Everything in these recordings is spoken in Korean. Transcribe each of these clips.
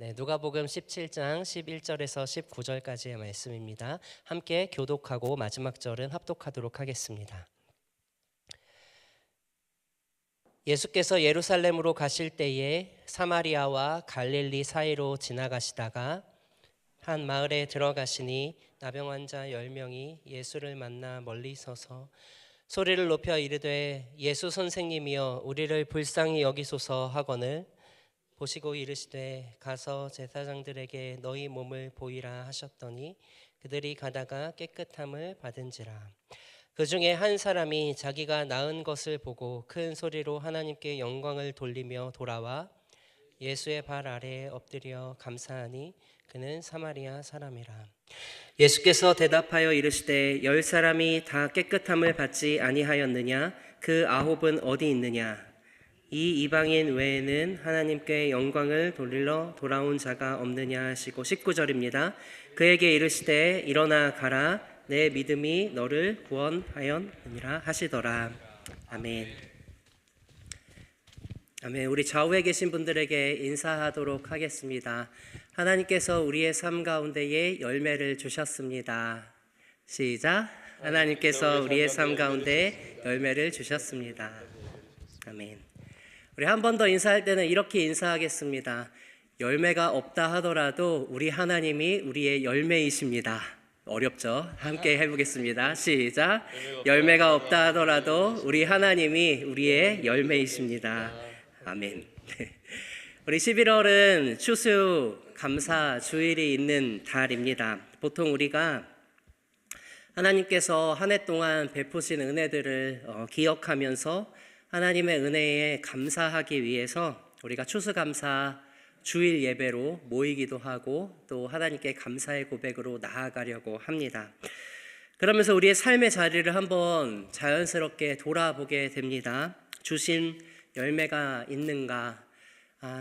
네, 누가복음 17장 11절에서 19절까지의 말씀입니다. 함께 교독하고 마지막 절은 합독하도록 하겠습니다. 예수께서 예루살렘으로 가실 때에 사마리아와 갈릴리 사이로 지나가시다가 한 마을에 들어가시니 나병 환자 10명이 예수를 만나 멀리 서서 소리를 높여 이르되 예수 선생님이여 우리를 불쌍히 여기소서 하거늘 보시고 이르시되 가서 제사장들에게 너희 몸을 보이라 하셨더니 그들이 가다가 깨끗함을 받은지라. 그 중에 한 사람이 자기가 나은 것을 보고 큰 소리로 하나님께 영광을 돌리며 돌아와 예수의 발 아래에 엎드려 감사하니 그는 사마리아 사람이라. 예수께서 대답하여 이르시되 10사람이 다 깨끗함을 받지 아니하였느냐? 그 9은 어디 있느냐? 이 이방인 외에는 하나님께 영광을 돌리러 돌아온 자가 없느냐 하시고 19절입니다. 그에게 이르시되 일어나 가라 내 믿음이 너를 구원하였느니라 하시더라. 아멘. 아멘. 우리 좌우에 계신 분들에게 인사하도록 하겠습니다. 하나님께서 우리의 삶 가운데에 열매를 주셨습니다. 시작. 하나님께서 우리의 삶 가운데 열매를 주셨습니다. 아멘. 우리 한 번 더 인사할 때는 이렇게 인사하겠습니다. 열매가 없다 하더라도 우리 하나님이 우리의 열매이십니다. 어렵죠? 함께 해보겠습니다. 시작. 열매가 없다 하더라도 우리 하나님이 우리의 열매이십니다. 아멘. 우리 11월은 추수 감사 주일이 있는 달입니다. 보통 우리가 하나님께서 한 해 동안 베푸신 은혜들을 기억하면서 하나님의 은혜에 감사하기 위해서 우리가 추수감사 주일 예배로 모이기도 하고 또 하나님께 감사의 고백으로 나아가려고 합니다. 그러면서 우리의 삶의 자리를 한번 자연스럽게 돌아보게 됩니다. 주신 열매가 있는가?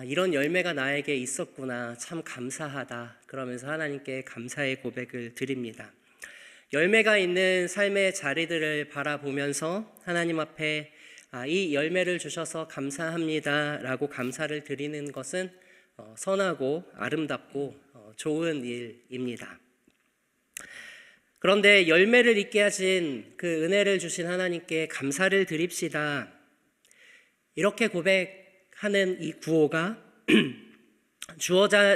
이런 열매가 나에게 있었구나. 참 감사하다. 그러면서 하나님께 감사의 고백을 드립니다. 열매가 있는 삶의 자리들을 바라보면서 하나님 앞에 이 열매를 주셔서 감사합니다 라고 감사를 드리는 것은 선하고 아름답고 좋은 일입니다. 그런데 열매를 있게 하신 그 은혜를 주신 하나님께 감사를 드립시다. 이렇게 고백하는 이 구호가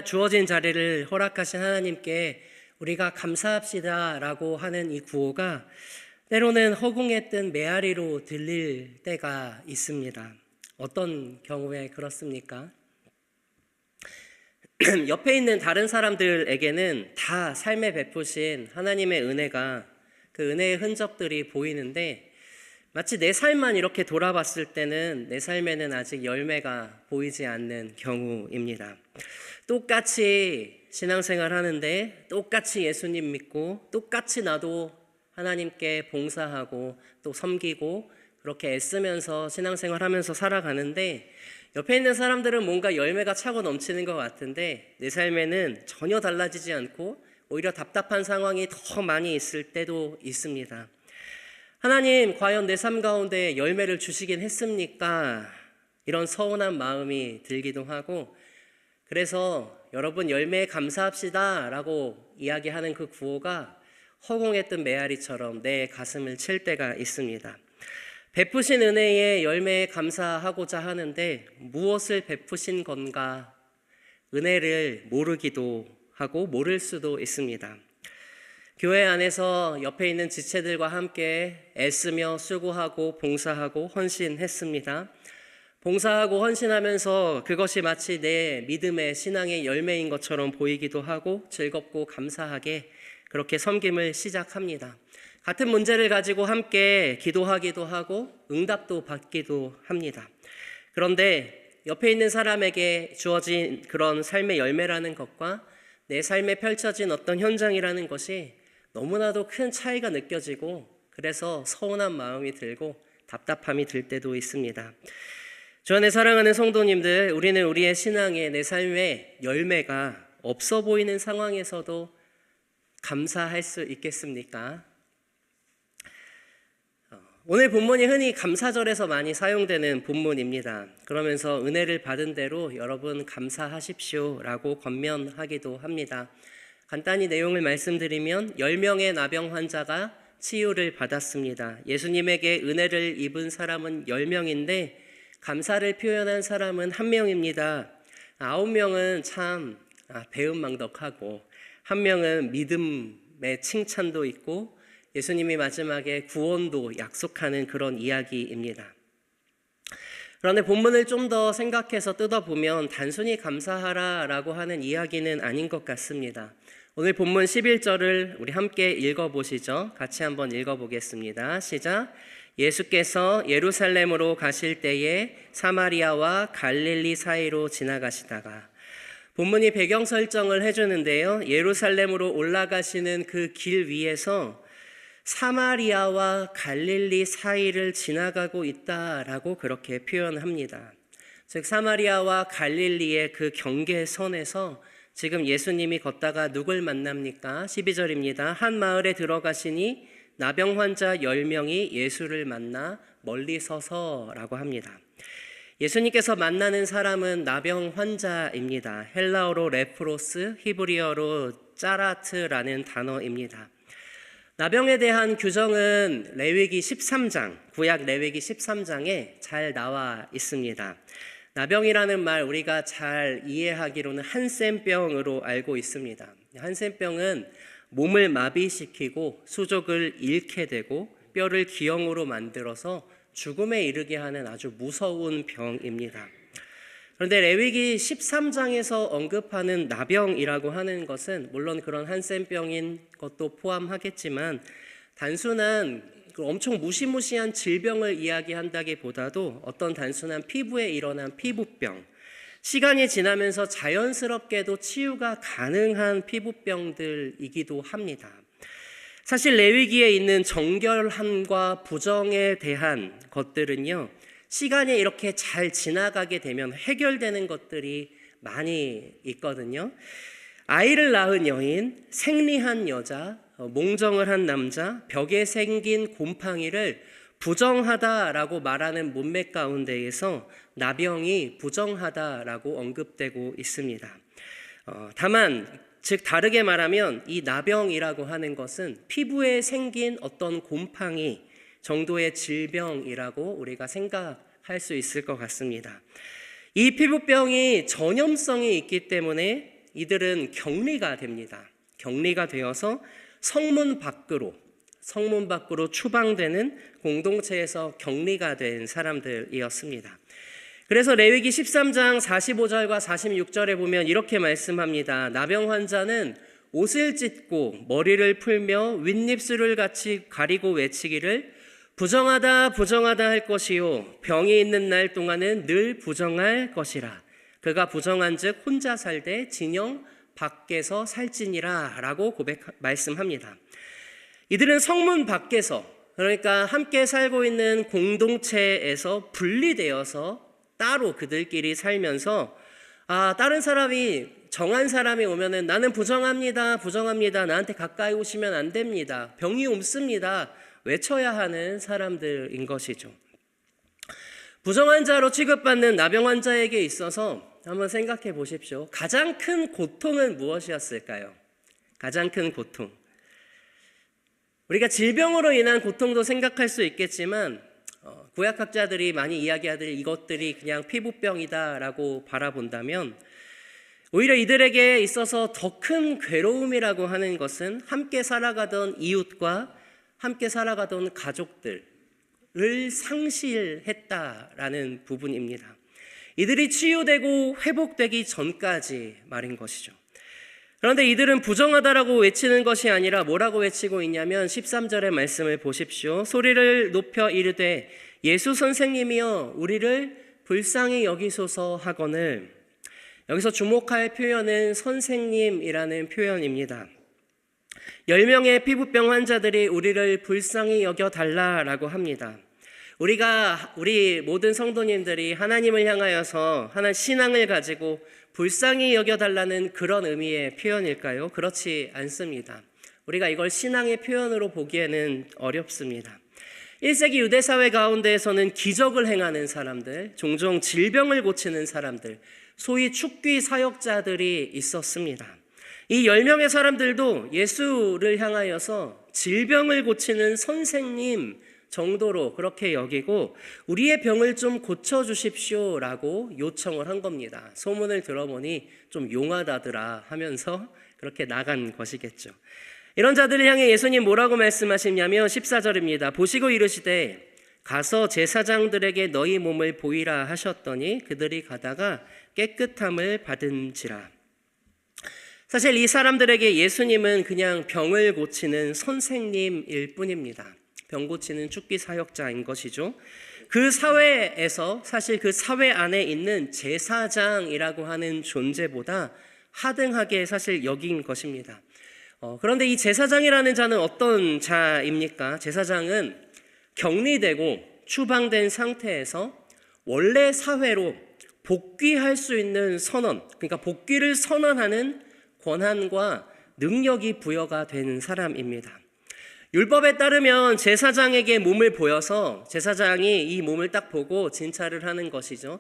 주어진 자리를 허락하신 하나님께 우리가 감사합시다 라고 하는 이 구호가 때로는 허공에 뜬 메아리로 들릴 때가 있습니다. 어떤 경우에 그렇습니까? 옆에 있는 다른 사람들에게는 다 삶에 베푸신 하나님의 은혜가 그 은혜의 흔적들이 보이는데 마치 내 삶만 이렇게 돌아봤을 때는 내 삶에는 아직 열매가 보이지 않는 경우입니다. 똑같이 신앙생활 하는데 똑같이 예수님 믿고 똑같이 나도 하나님께 봉사하고 또 섬기고 그렇게 애쓰면서 신앙생활 하면서 살아가는데 옆에 있는 사람들은 뭔가 열매가 차고 넘치는 것 같은데 내 삶에는 전혀 달라지지 않고 오히려 답답한 상황이 더 많이 있을 때도 있습니다. 하나님, 과연 내 삶 가운데 열매를 주시긴 했습니까? 이런 서운한 마음이 들기도 하고 그래서 여러분 열매에 감사합시다 라고 이야기하는 그 구호가 허공에 뜬 메아리처럼 내 가슴을 칠 때가 있습니다. 베푸신 은혜의 열매에 감사하고자 하는데 무엇을 베푸신 건가? 은혜를 모르기도 하고 모를 수도 있습니다. 교회 안에서 옆에 있는 지체들과 함께 애쓰며 수고하고 봉사하고 헌신했습니다. 봉사하고 헌신하면서 그것이 마치 내 믿음의 신앙의 열매인 것처럼 보이기도 하고 즐겁고 감사하게 그렇게 섬김을 시작합니다. 같은 문제를 가지고 함께 기도하기도 하고 응답도 받기도 합니다. 그런데 옆에 있는 사람에게 주어진 그런 삶의 열매라는 것과 내 삶에 펼쳐진 어떤 현장이라는 것이 너무나도 큰 차이가 느껴지고 그래서 서운한 마음이 들고 답답함이 들 때도 있습니다. 주 안에 사랑하는 성도님들, 우리는 우리의 신앙에 내 삶에 열매가 없어 보이는 상황에서도 감사할 수 있겠습니까? 오늘 본문이 흔히 감사절에서 많이 사용되는 본문입니다. 그러면서 은혜를 받은 대로 여러분 감사하십시오라고 권면하기도 합니다. 간단히 내용을 말씀드리면 10명의 나병 환자가 치유를 받았습니다. 예수님에게 은혜를 입은 사람은 10명인데 감사를 표현한 사람은 1명입니다. 9명은 참 배은망덕하고 1명은 믿음의 칭찬도 있고 예수님이 마지막에 구원도 약속하는 그런 이야기입니다. 그런데 본문을 좀 더 생각해서 뜯어보면 단순히 감사하라라고 하는 이야기는 아닌 것 같습니다. 오늘 본문 11절을 우리 함께 읽어보시죠. 같이 한번 읽어보겠습니다. 시작. 예수께서 예루살렘으로 가실 때에 사마리아와 갈릴리 사이로 지나가시다가, 본문이 배경 설정을 해주는데요. 예루살렘으로 올라가시는 그 길 위에서 사마리아와 갈릴리 사이를 지나가고 있다라고 그렇게 표현합니다. 즉 사마리아와 갈릴리의 그 경계선에서 지금 예수님이 걷다가 누굴 만납니까? 12절입니다. 한 마을에 들어가시니 나병 환자 10명이 예수를 만나 멀리 서서라고 합니다. 예수님께서 만나는 사람은 나병 환자입니다. 헬라어로 레프로스, 히브리어로 짜라트라는 단어입니다. 나병에 대한 규정은 레위기 13장, 구약 레위기 13장에 잘 나와 있습니다. 나병이라는 말 우리가 잘 이해하기로는 한센병으로 알고 있습니다. 한센병은 몸을 마비시키고 수족을 잃게 되고 뼈를 기형으로 만들어서 죽음에 이르게 하는 아주 무서운 병입니다. 그런데 레위기 13장에서 언급하는 나병이라고 하는 것은 물론 그런 한센병인 것도 포함하겠지만 단순한 엄청 무시무시한 질병을 이야기한다기보다도 어떤 단순한 피부에 일어난 피부병, 시간이 지나면서 자연스럽게도 치유가 가능한 피부병들이기도 합니다. 사실 레위기에 있는 정결함과 부정에 대한 것들은요, 시간이 이렇게 잘 지나가게 되면 해결되는 것들이 많이 있거든요. 아이를 낳은 여인, 생리한 여자, 몽정을 한 남자, 벽에 생긴 곰팡이를 부정하다라고 말하는 문맥 가운데에서 나병이 부정하다라고 언급되고 있습니다. 다만 즉 다르게 말하면 이 나병이라고 하는 것은 피부에 생긴 어떤 곰팡이 정도의 질병이라고 우리가 생각할 수 있을 것 같습니다. 이 피부병이 전염성이 있기 때문에 이들은 격리가 됩니다. 격리가 되어서 성문 밖으로 추방되는 공동체에서 격리가 된 사람들이었습니다. 그래서 레위기 13장 45절과 46절에 보면 이렇게 말씀합니다. 나병 환자는 옷을 찢고 머리를 풀며 윗입술을 같이 가리고 외치기를 부정하다 부정하다 할 것이요 병이 있는 날 동안은 늘 부정할 것이라. 그가 부정한 즉 혼자 살되 진영 밖에서 살지니라 라고 말씀합니다. 이들은 성문 밖에서, 그러니까 함께 살고 있는 공동체에서 분리되어서 따로 그들끼리 살면서 다른 사람이, 정한 사람이 오면은 나는 부정합니다 나한테 가까이 오시면 안 됩니다, 병이 옮습니다 외쳐야 하는 사람들인 것이죠. 부정한 자로 취급받는 나병 환자에게 있어서 한번 생각해 보십시오. 가장 큰 고통은 무엇이었을까요? 가장 큰 고통, 우리가 질병으로 인한 고통도 생각할 수 있겠지만 구약학자들이 많이 이야기하듯 이것들이 그냥 피부병이다라고 바라본다면 오히려 이들에게 있어서 더 큰 괴로움이라고 하는 것은 함께 살아가던 이웃과 함께 살아가던 가족들을 상실했다라는 부분입니다. 이들이 치유되고 회복되기 전까지 말인 것이죠. 그런데 이들은 부정하다라고 외치는 것이 아니라 뭐라고 외치고 있냐면 13절의 말씀을 보십시오. 소리를 높여 이르되 예수 선생님이여 우리를 불쌍히 여기소서 하거늘. 여기서 주목할 표현은 선생님이라는 표현입니다. 10명의 피부병 환자들이 우리를 불쌍히 여겨달라라고 합니다. 우리 모든 성도님들이 하나님을 향하여서 하나님 신앙을 가지고 불쌍히 여겨달라는 그런 의미의 표현일까요? 그렇지 않습니다. 우리가 이걸 신앙의 표현으로 보기에는 어렵습니다. 1세기 유대 사회 가운데에서는 기적을 행하는 사람들, 종종 질병을 고치는 사람들, 소위 축귀 사역자들이 있었습니다. 이 10명의 사람들도 예수를 향하여서 질병을 고치는 선생님 정도로 그렇게 여기고 우리의 병을 좀 고쳐주십시오 라고 요청을 한 겁니다. 소문을 들어보니 좀 용하다더라 하면서 그렇게 나간 것이겠죠. 이런 자들을 향해 예수님 뭐라고 말씀하시냐면 14절입니다. 보시고 이르시되 가서 제사장들에게 너희 몸을 보이라 하셨더니 그들이 가다가 깨끗함을 받은지라. 사실 이 사람들에게 예수님은 그냥 병을 고치는 선생님일 뿐입니다. 병 고치는 축기 사역자인 것이죠. 그 사회에서 사실 그 사회 안에 있는 제사장이라고 하는 존재보다 하등하게 사실 여긴 것입니다. 그런데 이 제사장이라는 자는 어떤 자입니까? 제사장은 격리되고 추방된 상태에서 원래 사회로 복귀할 수 있는 선언, 그러니까 복귀를 선언하는 권한과 능력이 부여가 되는 사람입니다. 율법에 따르면 제사장에게 몸을 보여서 제사장이 이 몸을 딱 보고 진찰을 하는 것이죠.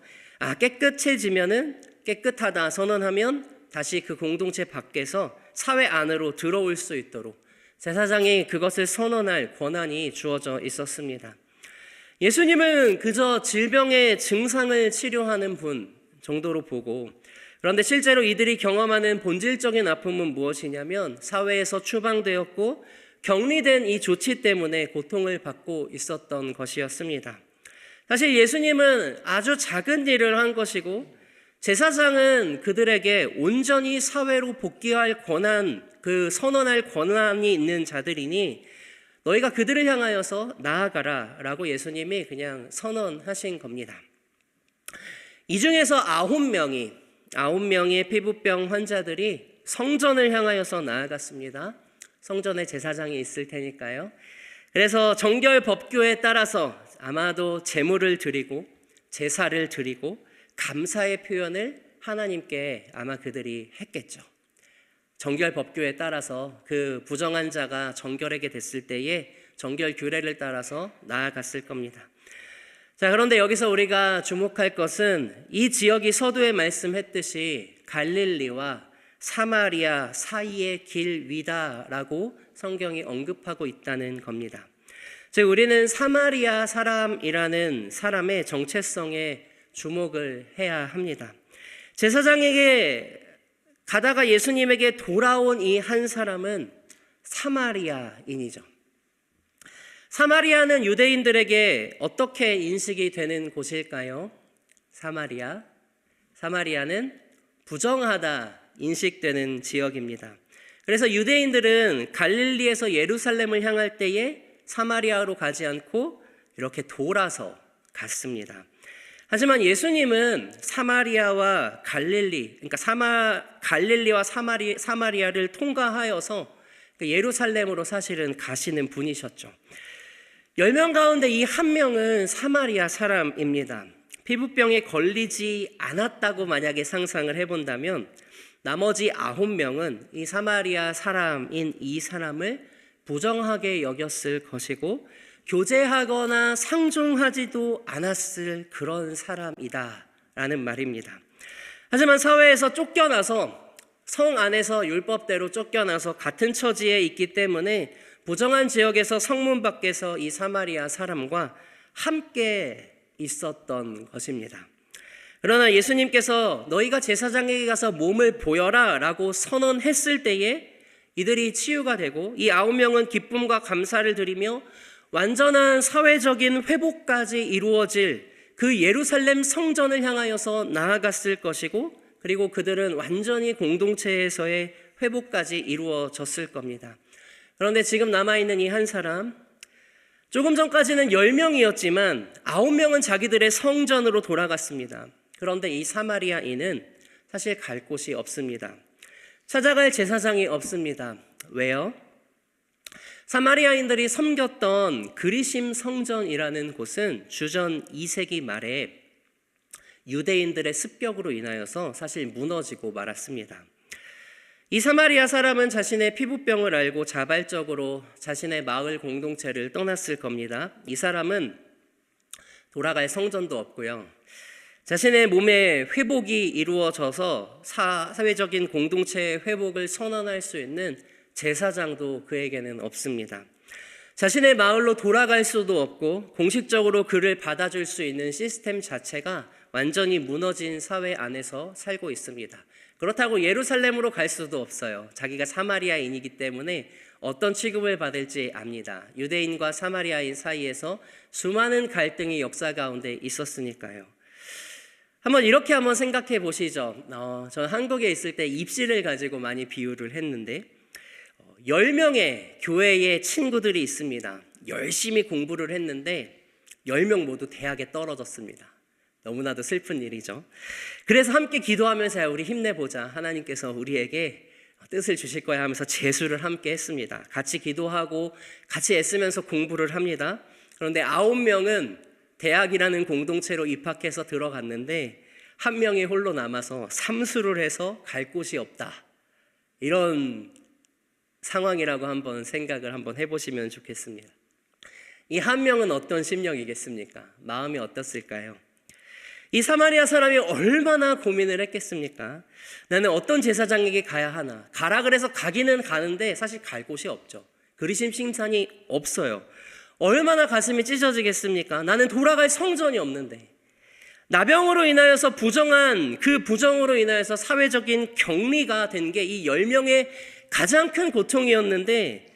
깨끗해지면은 깨끗하다 선언하면 다시 그 공동체 밖에서 사회 안으로 들어올 수 있도록 제사장이 그것을 선언할 권한이 주어져 있었습니다. 예수님은 그저 질병의 증상을 치료하는 분 정도로 보고, 그런데 실제로 이들이 경험하는 본질적인 아픔은 무엇이냐면 사회에서 추방되었고 격리된 이 조치 때문에 고통을 받고 있었던 것이었습니다. 사실 예수님은 아주 작은 일을 한 것이고 제사장은 그들에게 온전히 사회로 복귀할 권한, 그 선언할 권한이 있는 자들이니 너희가 그들을 향하여서 나아가라 라고 예수님이 그냥 선언하신 겁니다. 이 중에서 9명의 피부병 환자들이 성전을 향하여서 나아갔습니다. 성전에 제사장이 있을 테니까요. 그래서 정결 법규에 따라서 아마도 제물을 드리고 제사를 드리고 감사의 표현을 하나님께 아마 그들이 했겠죠. 정결 법규에 따라서 그 부정한 자가 정결하게 됐을 때에 정결 규례를 따라서 나아갔을 겁니다. 자, 그런데 여기서 우리가 주목할 것은 이 지역이 서두에 말씀했듯이 갈릴리와 사마리아 사이의 길 위다라고 성경이 언급하고 있다는 겁니다. 즉 우리는 사마리아 사람이라는 사람의 정체성에 주목을 해야 합니다. 제사장에게 가다가 예수님에게 돌아온 이 한 사람은 사마리아인이죠. 사마리아는 유대인들에게 어떻게 인식이 되는 곳일까요? 사마리아는 부정하다 인식되는 지역입니다. 그래서 유대인들은 갈릴리에서 예루살렘을 향할 때에 사마리아로 가지 않고 이렇게 돌아서 갔습니다. 하지만 예수님은 사마리아와 갈릴리, 그러니까 갈릴리와 사마리아를 통과하여서 예루살렘으로 사실은 가시는 분이셨죠. 10명 가운데 이 한 명은 사마리아 사람입니다. 피부병에 걸리지 않았다고 만약에 상상을 해본다면 나머지 9명은 이 사마리아 사람인 이 사람을 부정하게 여겼을 것이고 교제하거나 상종하지도 않았을 그런 사람이다 라는 말입니다. 하지만 사회에서 쫓겨나서 성 안에서 율법대로 쫓겨나서 같은 처지에 있기 때문에 부정한 지역에서 성문 밖에서 이 사마리아 사람과 함께 있었던 것입니다. 그러나 예수님께서 너희가 제사장에게 가서 몸을 보여라 라고 선언했을 때에 이들이 치유가 되고 이 9명은 기쁨과 감사를 드리며 완전한 사회적인 회복까지 이루어질 그 예루살렘 성전을 향하여서 나아갔을 것이고 그리고 그들은 완전히 공동체에서의 회복까지 이루어졌을 겁니다. 그런데 지금 남아있는 이 한 사람, 조금 전까지는 10명이었지만 9명은 자기들의 성전으로 돌아갔습니다. 그런데 이 사마리아인은 사실 갈 곳이 없습니다. 찾아갈 제사장이 없습니다. 왜요? 사마리아인들이 섬겼던 그리심 성전이라는 곳은 주전 2세기 말에 유대인들의 습격으로 인하여서 사실 무너지고 말았습니다. 이 사마리아 사람은 자신의 피부병을 알고 자발적으로 자신의 마을 공동체를 떠났을 겁니다. 이 사람은 돌아갈 성전도 없고요. 자신의 몸에 회복이 이루어져서 사회적인 공동체의 회복을 선언할 수 있는 제사장도 그에게는 없습니다. 자신의 마을로 돌아갈 수도 없고 공식적으로 그를 받아줄 수 있는 시스템 자체가 완전히 무너진 사회 안에서 살고 있습니다. 그렇다고 예루살렘으로 갈 수도 없어요. 자기가 사마리아인이기 때문에 어떤 취급을 받을지 압니다. 유대인과 사마리아인 사이에서 수많은 갈등이 역사 가운데 있었으니까요. 이렇게 한번 생각해 보시죠. 저는 한국에 있을 때 입시를 가지고 많이 비유를 했는데 10명의 교회의 친구들이 있습니다. 열심히 공부를 했는데 10명 모두 대학에 떨어졌습니다. 너무나도 슬픈 일이죠. 그래서 함께 기도하면서 우리 힘내보자. 하나님께서 우리에게 뜻을 주실 거야 하면서 재수를 함께 했습니다. 같이 기도하고 같이 애쓰면서 공부를 합니다. 그런데 9명은 대학이라는 공동체로 입학해서 들어갔는데 한 명이 홀로 남아서 삼수를 해서 갈 곳이 없다. 이런 상황이라고 한번 생각을 한번 해보시면 좋겠습니다. 이 한 명은 어떤 심령이겠습니까? 마음이 어떻을까요? 이 사마리아 사람이 얼마나 고민을 했겠습니까? 나는 어떤 제사장에게 가야 하나? 가라 그래서 가기는 가는데 사실 갈 곳이 없죠. 그리심 칭찬이 없어요. 얼마나 가슴이 찢어지겠습니까? 나는 돌아갈 성전이 없는데. 나병으로 인하여서 그 부정으로 인하여서 사회적인 격리가 된 게 이 10명의 가장 큰 고통이었는데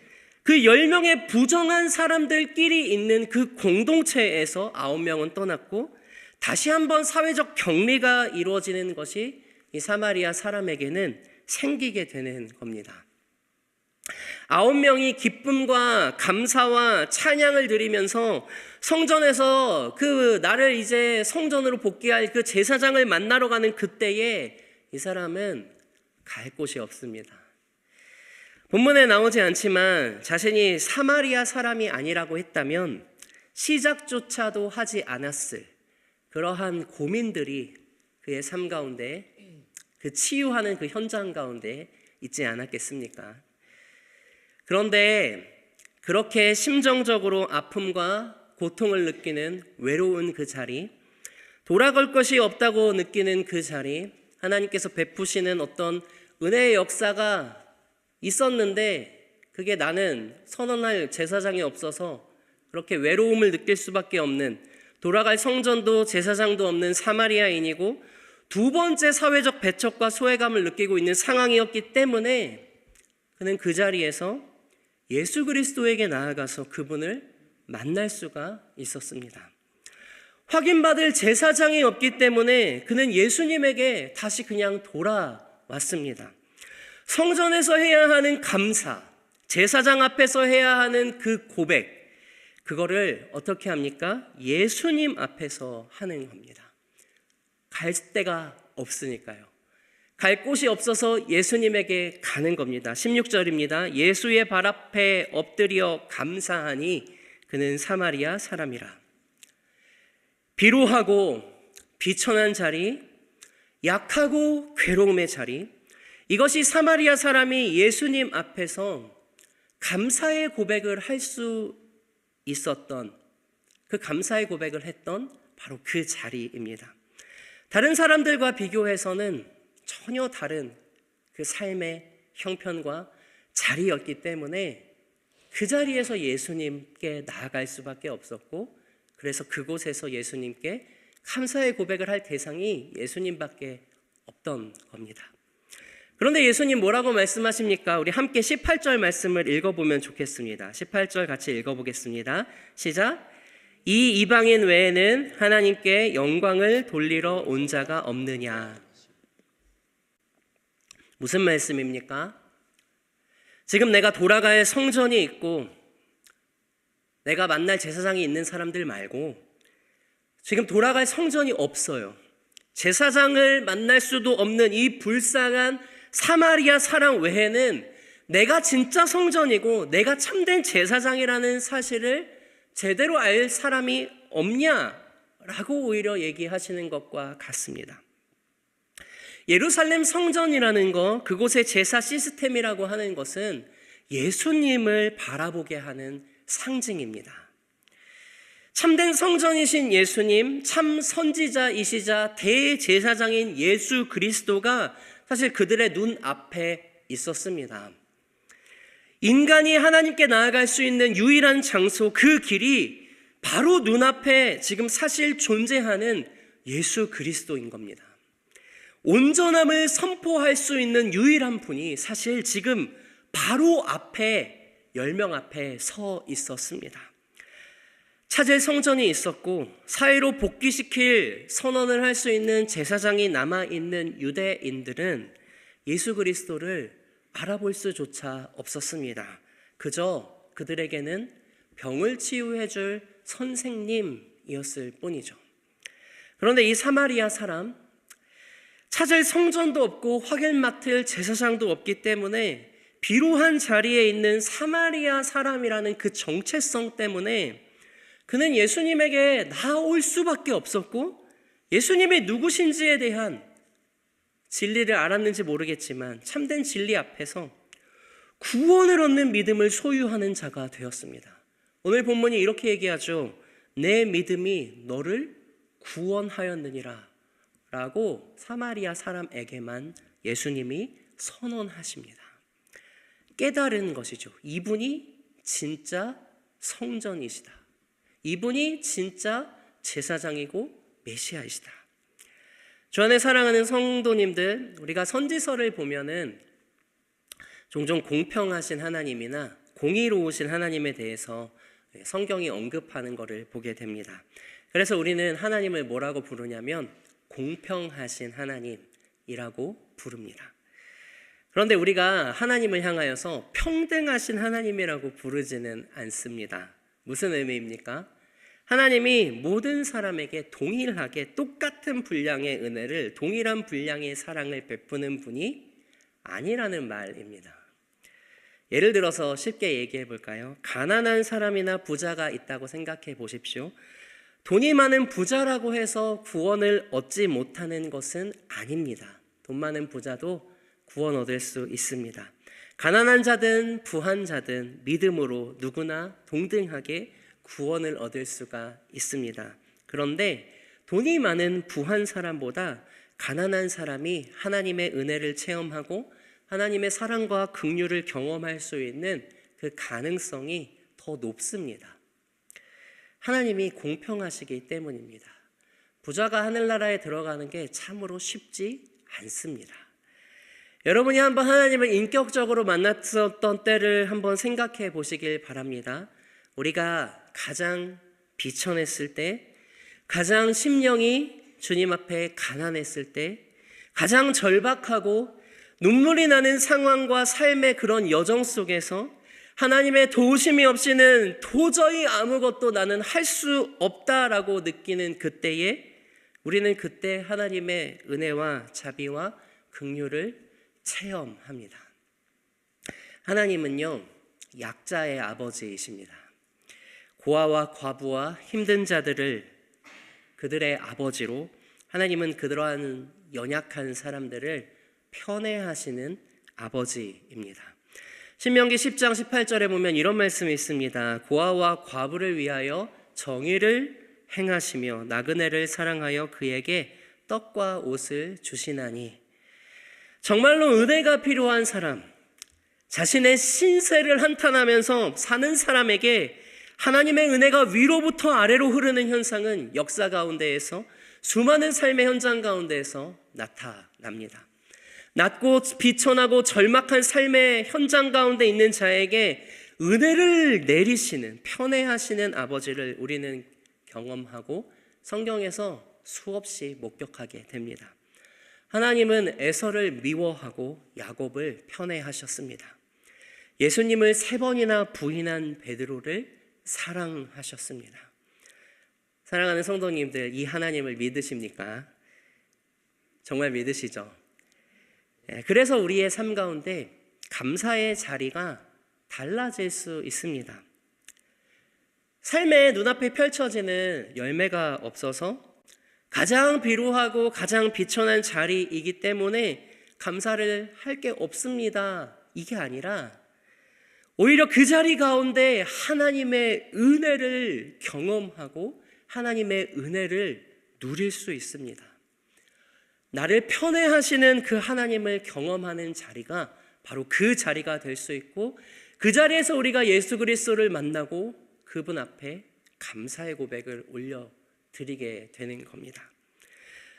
그 10명의 부정한 사람들끼리 있는 그 공동체에서 9명은 떠났고 다시 한번 사회적 격리가 이루어지는 것이 이 사마리아 사람에게는 생기게 되는 겁니다. 9명이 기쁨과 감사와 찬양을 드리면서 성전에서 나를 이제 성전으로 복귀할 그 제사장을 만나러 가는 그때에 이 사람은 갈 곳이 없습니다. 본문에 나오지 않지만 자신이 사마리아 사람이 아니라고 했다면 시작조차도 하지 않았을 그러한 고민들이 그의 삶 가운데 그 치유하는 그 현장 가운데 있지 않았겠습니까? 그런데 그렇게 심정적으로 아픔과 고통을 느끼는 외로운 그 자리, 돌아갈 것이 없다고 느끼는 그 자리, 하나님께서 베푸시는 어떤 은혜의 역사가 있었는데 그게 나는 선언할 제사장이 없어서 그렇게 외로움을 느낄 수밖에 없는, 돌아갈 성전도 제사장도 없는 사마리아인이고 두 번째 사회적 배척과 소외감을 느끼고 있는 상황이었기 때문에 그는 그 자리에서 예수 그리스도에게 나아가서 그분을 만날 수가 있었습니다. 확인받을 제사장이 없기 때문에 그는 예수님에게 다시 그냥 돌아왔습니다. 성전에서 해야 하는 감사, 제사장 앞에서 해야 하는 그 고백, 그거를 어떻게 합니까? 예수님 앞에서 하는 겁니다. 갈 데가 없으니까요. 갈 곳이 없어서 예수님에게 가는 겁니다. 16절입니다. 예수의 발 앞에 엎드려 감사하니 그는 사마리아 사람이라. 비루하고 비천한 자리, 약하고 괴로움의 자리, 이것이 사마리아 사람이 예수님 앞에서 감사의 고백을 할 수 있었던, 그 감사의 고백을 했던 바로 그 자리입니다. 다른 사람들과 비교해서는 전혀 다른 그 삶의 형편과 자리였기 때문에 그 자리에서 예수님께 나아갈 수밖에 없었고, 그래서 그곳에서 예수님께 감사의 고백을 할 대상이 예수님밖에 없던 겁니다. 그런데 예수님 뭐라고 말씀하십니까? 우리 함께 18절 말씀을 읽어보면 좋겠습니다. 18절 같이 읽어보겠습니다. 시작. 이 이방인 외에는 하나님께 영광을 돌리러 온 자가 없느냐. 무슨 말씀입니까? 지금 내가 돌아갈 성전이 있고 내가 만날 제사장이 있는 사람들 말고 지금 돌아갈 성전이 없어요. 제사장을 만날 수도 없는 이 불쌍한 사마리아 사람 외에는 내가 진짜 성전이고 내가 참된 제사장이라는 사실을 제대로 알 사람이 없냐라고 오히려 얘기하시는 것과 같습니다. 예루살렘 성전이라는 거, 그곳의 제사 시스템이라고 하는 것은 예수님을 바라보게 하는 상징입니다. 참된 성전이신 예수님, 참 선지자이시자 대제사장인 예수 그리스도가 사실 그들의 눈앞에 있었습니다. 인간이 하나님께 나아갈 수 있는 유일한 장소, 그 길이 바로 눈앞에 지금 사실 존재하는 예수 그리스도인 겁니다. 온전함을 선포할 수 있는 유일한 분이 사실 지금 바로 앞에 10명 앞에 서 있었습니다. 찾을 성전이 있었고 사회로 복귀시킬 선언을 할 수 있는 제사장이 남아있는 유대인들은 예수 그리스도를 알아볼 수조차 없었습니다. 그저 그들에게는 병을 치유해 줄 선생님이었을 뿐이죠. 그런데 이 사마리아 사람, 찾을 성전도 없고 확인 맡을 제사장도 없기 때문에 비루한 자리에 있는 사마리아 사람이라는 그 정체성 때문에 그는 예수님에게 나올 수밖에 없었고, 예수님이 누구신지에 대한 진리를 알았는지 모르겠지만 참된 진리 앞에서 구원을 얻는 믿음을 소유하는 자가 되었습니다. 오늘 본문이 이렇게 얘기하죠. 내 믿음이 너를 구원하였느니라 라고 사마리아 사람에게만 예수님이 선언하십니다. 깨달은 것이죠. 이분이 진짜 성전이시다. 이분이 진짜 제사장이고 메시아이시다. 주 안에 사랑하는 성도님들, 우리가 선지서를 보면은 종종 공평하신 하나님이나 공의로우신 하나님에 대해서 성경이 언급하는 것을 보게 됩니다. 그래서 우리는 하나님을 뭐라고 부르냐면 공평하신 하나님이라고 부릅니다. 그런데 우리가 하나님을 향하여서 평등하신 하나님이라고 부르지는 않습니다. 무슨 의미입니까? 하나님이 모든 사람에게 동일하게 똑같은 분량의 은혜를, 동일한 분량의 사랑을 베푸는 분이 아니라는 말입니다. 예를 들어서 쉽게 얘기해 볼까요? 가난한 사람이나 부자가 있다고 생각해 보십시오. 돈이 많은 부자라고 해서 구원을 얻지 못하는 것은 아닙니다. 돈 많은 부자도 구원 얻을 수 있습니다. 가난한 자든 부한 자든 믿음으로 누구나 동등하게 구원을 얻을 수가 있습니다. 그런데 돈이 많은 부한 사람보다 가난한 사람이 하나님의 은혜를 체험하고 하나님의 사랑과 긍휼을 경험할 수 있는 그 가능성이 더 높습니다. 하나님이 공평하시기 때문입니다. 부자가 하늘나라에 들어가는 게 참으로 쉽지 않습니다. 여러분이 한번 하나님을 인격적으로 만났었던 때를 한번 생각해 보시길 바랍니다. 우리가 가장 비천했을 때, 가장 심령이 주님 앞에 가난했을 때, 가장 절박하고 눈물이 나는 상황과 삶의 그런 여정 속에서 하나님의 도우심이 없이는 도저히 아무것도 나는 할 수 없다라고 느끼는 그때에 우리는 그때 하나님의 은혜와 자비와 긍휼을 체험합니다. 하나님은요, 약자의 아버지이십니다. 고아와 과부와 힘든 자들을 그들의 아버지로, 하나님은 그러한 연약한 사람들을 편애하시는 아버지입니다. 신명기 10장 18절에 보면 이런 말씀이 있습니다. 고아와 과부를 위하여 정의를 행하시며 나그네를 사랑하여 그에게 떡과 옷을 주시나니. 정말로 은혜가 필요한 사람, 자신의 신세를 한탄하면서 사는 사람에게 하나님의 은혜가 위로부터 아래로 흐르는 현상은 역사 가운데에서, 수많은 삶의 현장 가운데에서 나타납니다. 낮고 비천하고 절박한 삶의 현장 가운데 있는 자에게 은혜를 내리시는, 편애하시는 아버지를 우리는 경험하고 성경에서 수없이 목격하게 됩니다. 하나님은 에서를 미워하고 야곱을 편애하셨습니다. 예수님을 3번이나 부인한 베드로를 사랑하셨습니다. 사랑하는 성도님들, 이 하나님을 믿으십니까? 정말 믿으시죠? 그래서 우리의 삶 가운데 감사의 자리가 달라질 수 있습니다. 삶에 눈앞에 펼쳐지는 열매가 없어서 가장 비루하고 가장 비천한 자리이기 때문에 감사를 할 게 없습니다. 이게 아니라 오히려 그 자리 가운데 하나님의 은혜를 경험하고 하나님의 은혜를 누릴 수 있습니다. 나를 편애하시는 그 하나님을 경험하는 자리가 바로 그 자리가 될 수 있고, 그 자리에서 우리가 예수 그리스도를 만나고 그분 앞에 감사의 고백을 올려드리게 되는 겁니다.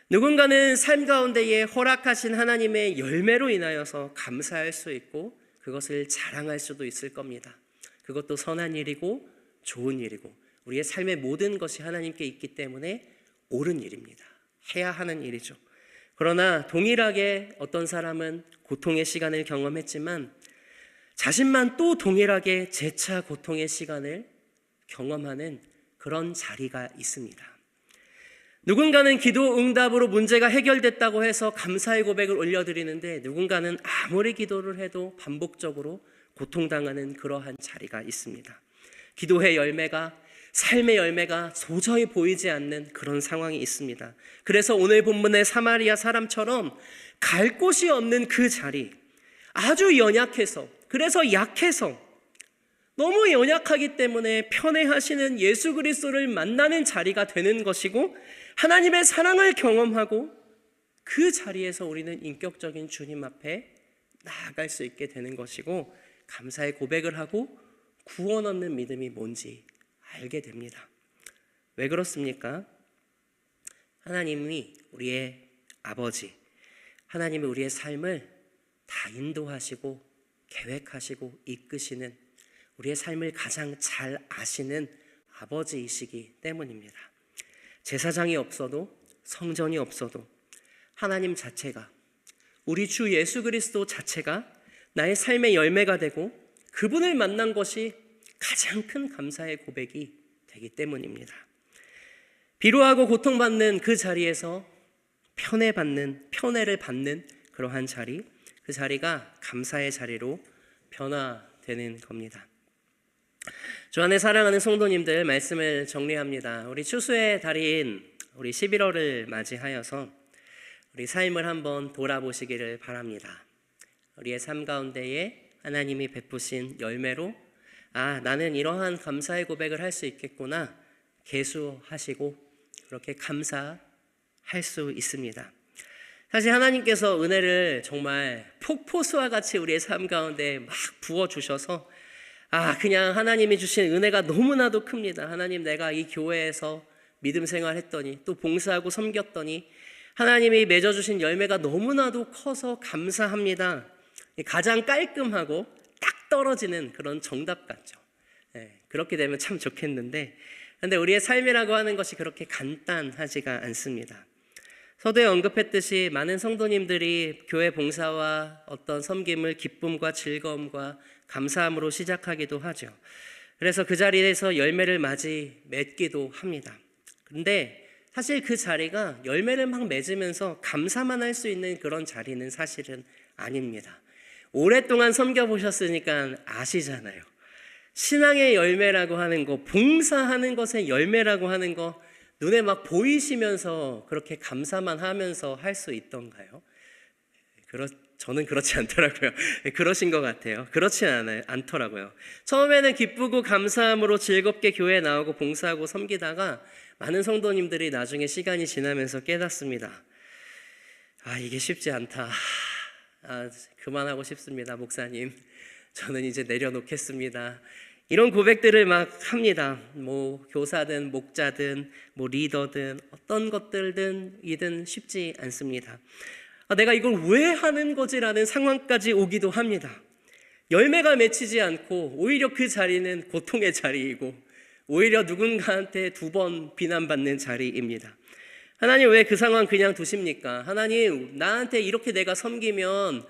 누군가는 삶 가운데에 허락하신 하나님의 열매로 인하여서 감사할 수 있고 그것을 자랑할 수도 있을 겁니다. 그것도 선한 일이고 좋은 일이고 우리의 삶의 모든 것이 하나님께 있기 때문에 옳은 일입니다. 해야 하는 일이죠. 그러나 동일하게 어떤 사람은 고통의 시간을 경험했지만 자신만 또 동일하게 재차 고통의 시간을 경험하는 그런 자리가 있습니다. 누군가는 기도 응답으로 문제가 해결됐다고 해서 감사의 고백을 올려드리는데, 누군가는 아무리 기도를 해도 반복적으로 고통당하는 그러한 자리가 있습니다. 기도의 열매가, 삶의 열매가 도저히 보이지 않는 그런 상황이 있습니다. 그래서 오늘 본문의 사마리아 사람처럼 갈 곳이 없는 그 자리, 아주 연약해서, 그래서 약해서, 너무 연약하기 때문에 편애하시는 예수 그리스도를 만나는 자리가 되는 것이고, 하나님의 사랑을 경험하고 그 자리에서 우리는 인격적인 주님 앞에 나아갈 수 있게 되는 것이고, 감사의 고백을 하고 구원 얻는 믿음이 뭔지 알게 됩니다. 왜 그렇습니까? 하나님이 우리의 아버지, 하나님이 우리의 삶을 다 인도하시고 계획하시고 이끄시는, 우리의 삶을 가장 잘 아시는 아버지이시기 때문입니다. 제사장이 없어도, 성전이 없어도 하나님 자체가, 우리 주 예수 그리스도 자체가 나의 삶의 열매가 되고 그분을 만난 것이 가장 큰 감사의 고백이 되기 때문입니다. 비루하고 고통받는 그 자리에서 편애를 받는 그러한 자리, 그 자리가 감사의 자리로 변화되는 겁니다. 주 안에 사랑하는 성도님들, 말씀을 정리합니다. 우리 추수의 달인 우리 11월을 맞이하여서 우리 삶을 한번 돌아보시기를 바랍니다. 우리의 삶 가운데에 하나님이 베푸신 열매로 나는 이러한 감사의 고백을 할 수 있겠구나 계수하시고 그렇게 감사할 수 있습니다. 사실 하나님께서 은혜를 정말 폭포수와 같이 우리의 삶 가운데 막 부어주셔서 그냥 하나님이 주신 은혜가 너무나도 큽니다. 하나님, 내가 이 교회에서 믿음 생활했더니 또 봉사하고 섬겼더니 하나님이 맺어주신 열매가 너무나도 커서 감사합니다. 가장 깔끔하고 딱 떨어지는 그런 정답 같죠. 그렇게 되면 참 좋겠는데, 그런데 우리의 삶이라고 하는 것이 그렇게 간단하지가 않습니다. 서두에 언급했듯이 많은 성도님들이 교회 봉사와 어떤 섬김을 기쁨과 즐거움과 감사함으로 시작하기도 하죠. 그래서 그 자리에서 열매를 맺기도 합니다. 그런데 사실 그 자리가 열매를 막 맺으면서 감사만 할 수 있는 그런 자리는 사실은 아닙니다. 오랫동안 섬겨보셨으니까 아시잖아요. 신앙의 열매라고 하는 거, 봉사하는 것의 열매라고 하는 거 눈에 막 보이시면서 그렇게 감사만 하면서 할 수 있던가요? 저는 그렇지 않더라고요. 그러신 것 같아요. 그렇지 않더라고요. 처음에는 기쁘고 감사함으로 즐겁게 교회에 나오고 봉사하고 섬기다가 많은 성도님들이 나중에 시간이 지나면서 깨닫습니다. 이게 쉽지 않다. 그만하고 싶습니다, 목사님. 저는 이제 내려놓겠습니다. 이런 고백들을 막 합니다. 교사든 목자든 리더든 어떤 것들든 쉽지 않습니다. 내가 이걸 왜 하는 거지라는 상황까지 오기도 합니다. 열매가 맺히지 않고 오히려 그 자리는 고통의 자리이고 오히려 누군가한테 2번 비난받는 자리입니다. 하나님, 왜 그 상황 그냥 두십니까? 하나님, 나한테 이렇게 내가 섬기면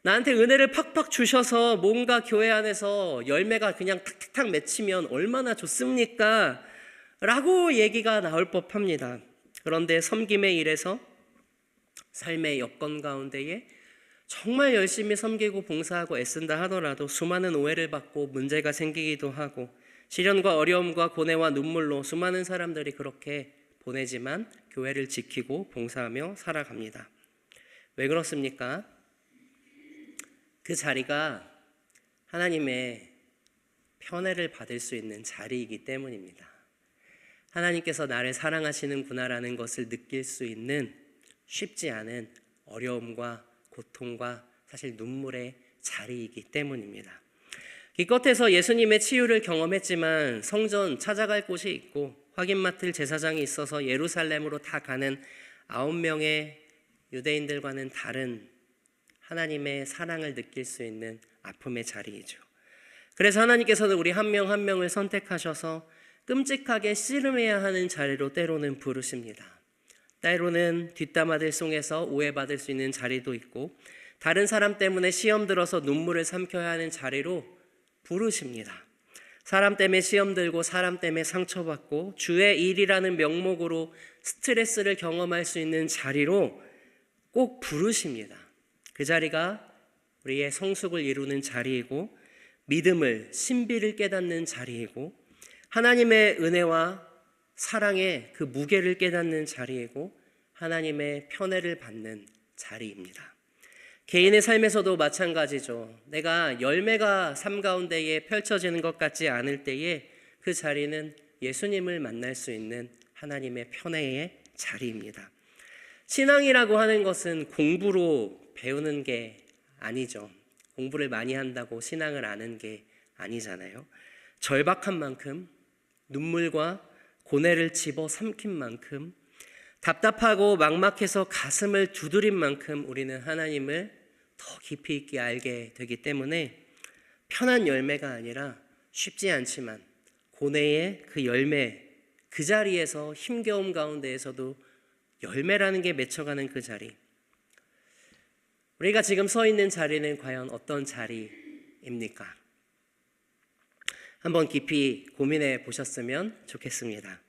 나한테 은혜를 팍팍 주셔서 뭔가 교회 안에서 열매가 그냥 탁탁탁 맺히면 얼마나 좋습니까? 라고 얘기가 나올 법합니다. 그런데 섬김의 일에서 삶의 여건 가운데에 정말 열심히 섬기고 봉사하고 애쓴다 하더라도 수많은 오해를 받고 문제가 생기기도 하고 시련과 어려움과 고뇌와 눈물로 수많은 사람들이 그렇게 보내지만 교회를 지키고 봉사하며 살아갑니다. 왜 그렇습니까? 그 자리가 하나님의 편애를 받을 수 있는 자리이기 때문입니다. 하나님께서 나를 사랑하시는구나라는 것을 느낄 수 있는 쉽지 않은 어려움과 고통과 사실 눈물의 자리이기 때문입니다. 기껏해서 예수님의 치유를 경험했지만 성전 찾아갈 곳이 있고 확인 맡을 제사장이 있어서 예루살렘으로 다 가는 9명의 유대인들과는 다른 하나님의 사랑을 느낄 수 있는 아픔의 자리이죠. 그래서 하나님께서는 우리 한 명 한 명을 선택하셔서 끔찍하게 씨름해야 하는 자리로 때로는 부르십니다. 때로는 뒷담화들 속에서 오해받을 수 있는 자리도 있고 다른 사람 때문에 시험 들어서 눈물을 삼켜야 하는 자리로 부르십니다. 사람 때문에 시험 들고 사람 때문에 상처받고 주의 일이라는 명목으로 스트레스를 경험할 수 있는 자리로 꼭 부르십니다. 그 자리가 우리의 성숙을 이루는 자리이고 믿음을, 신비를 깨닫는 자리이고 하나님의 은혜와 사랑의 그 무게를 깨닫는 자리이고 하나님의 편애를 받는 자리입니다. 개인의 삶에서도 마찬가지죠. 내가 열매가 삶 가운데에 펼쳐지는 것 같지 않을 때에 그 자리는 예수님을 만날 수 있는 하나님의 편애의 자리입니다. 신앙이라고 하는 것은 공부로 배우는 게 아니죠. 공부를 많이 한다고 신앙을 아는 게 아니잖아요. 절박한 만큼, 눈물과 고뇌를 집어 삼킨 만큼, 답답하고 막막해서 가슴을 두드린 만큼 우리는 하나님을 더 깊이 있게 알게 되기 때문에 편한 열매가 아니라 쉽지 않지만 고뇌의 그 열매, 그 자리에서 힘겨움 가운데에서도 열매라는 게 맺혀가는 그 자리, 우리가 지금 서 있는 자리는 과연 어떤 자리입니까? 한번 깊이 고민해 보셨으면 좋겠습니다.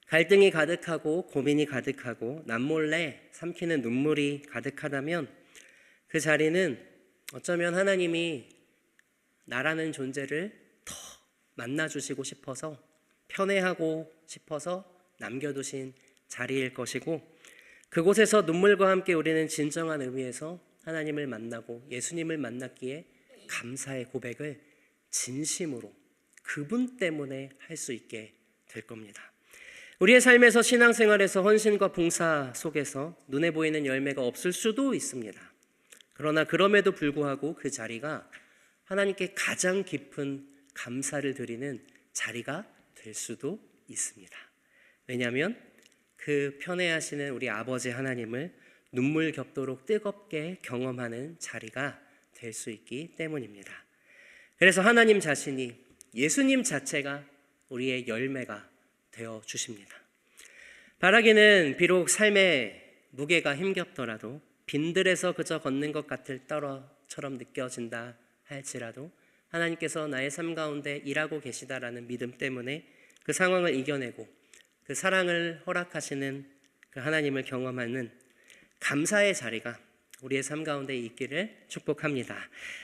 갈등이 가득하고 고민이 가득하고 남몰래 삼키는 눈물이 가득하다면 그 자리는 어쩌면 하나님이 나라는 존재를 더 만나주시고 싶어서 편애하고 싶어서 남겨두신 자리일 것이고 그곳에서 눈물과 함께 우리는 진정한 의미에서 하나님을 만나고 예수님을 만났기에 감사의 고백을 진심으로 그분 때문에 할 수 있게 될 겁니다. 우리의 삶에서 신앙생활에서 헌신과 봉사 속에서 눈에 보이는 열매가 없을 수도 있습니다. 그러나 그럼에도 불구하고 그 자리가 하나님께 가장 깊은 감사를 드리는 자리가 될 수도 있습니다. 왜냐하면 그 편애하시는 우리 아버지 하나님을 눈물 겹도록 뜨겁게 경험하는 자리가 될 수 있기 때문입니다. 그래서 하나님 자신이, 예수님 자체가 우리의 열매가 되어 주십니다. 바라기는 비록 삶의 무게가 힘겹더라도 빈들에서 그저 걷는 것 같을 떨어처럼 느껴진다 할지라도 하나님께서 나의 삶 가운데 일하고 계시다라는 믿음 때문에 그 상황을 이겨내고 그 사랑을 허락하시는 그 하나님을 경험하는 감사의 자리가 우리의 삶 가운데 있기를 축복합니다.